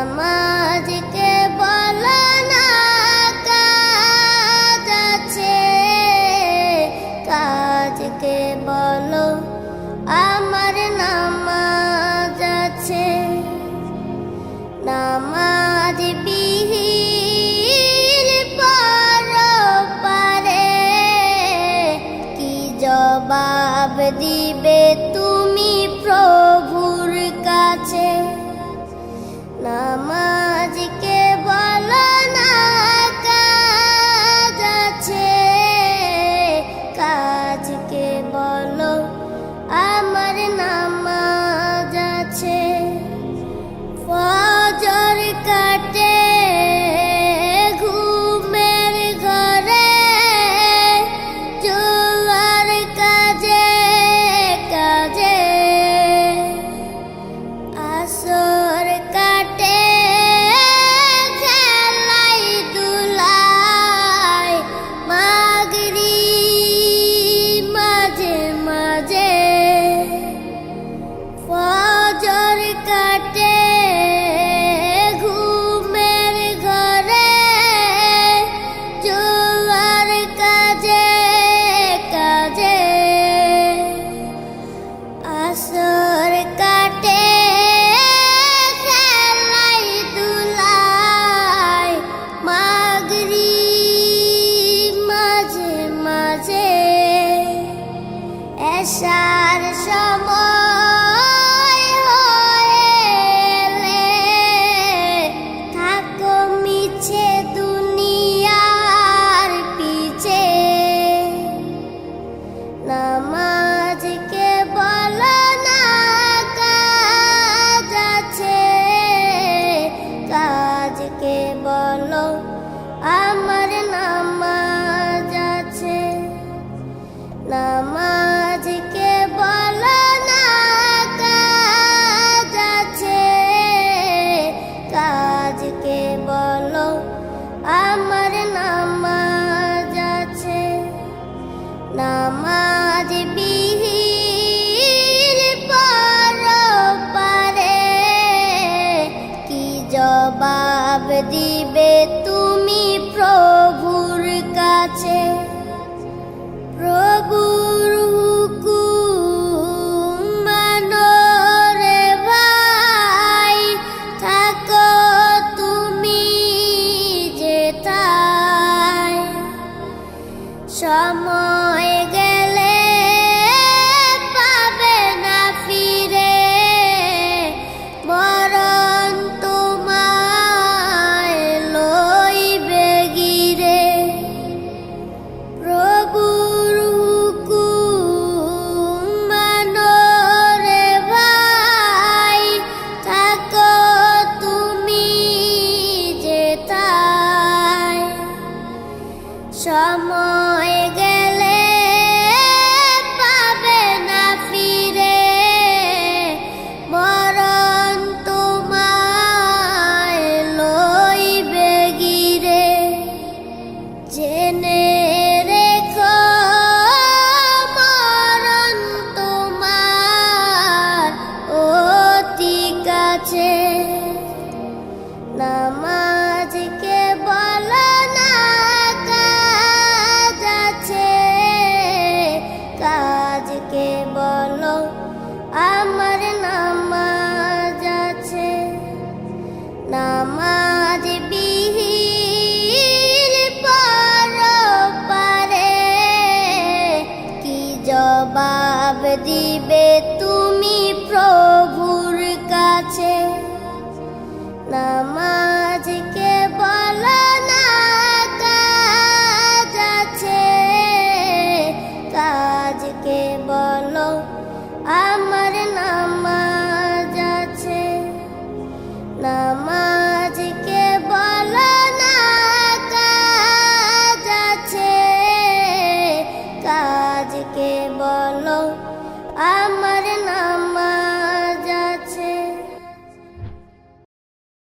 নামাজকে বলো না কাজ আছে, কাজকে বলো আমার নামাজ আছে। নামাজ বিহীন পরপারে কি জবাব দিবে তুমি প্রভুর কাছে? নামাজকে বলো না কাজ আছে, কাজকে বলো আমার নামাজ আছে। ফজর কাটে ঘুমের ঘরে, জোয়ার কাজে কাজে, আসর কাটে খেলাই দুলাই, মাগরিব মাঝে মাঝে। ফজর কাটে ঘুমের ঘরে, জোয়ার কাজে কাজে, আসর কাটে খেলাই দুলাই, মাগরিব মাঝে মাঝে। এশার সময় হলে থাকো মিছে দুনিয়ার পিছে। নামাজকে বলো না কাজ আছে, কাজকে বলো আমার নামাজ আছে। নামাজকে বলো না কাজ আছে, কাজকে বলো আমার নামাজ আছে। নামাজ বিহীন পরপারে কি জবাব দিবে তুমি প্রভুর কাছে? প্রভুর হুকুম মানো রে ভাই, থাকো তুমি যেথায়। সময় গেলে পাবে না ফিরে, মরণ তোমায় লইবে গিরে। প্রভুর হুকুম মানো রে ভাই, থাকো তুমি যেথায়। সময় গেলে পাবে না ফিরে, মরণ তোমায় লইবে গিরে। জেনে রেখো মরণ তোমার অতি কাছে। নামাজকে বলো না কাজ আছে, কাজকে বলো আমার নামাজ আছে। নামাজ বিহীন পরপারে কি জবাব দিবে তুমি প্রভুর কাছে? নামাজ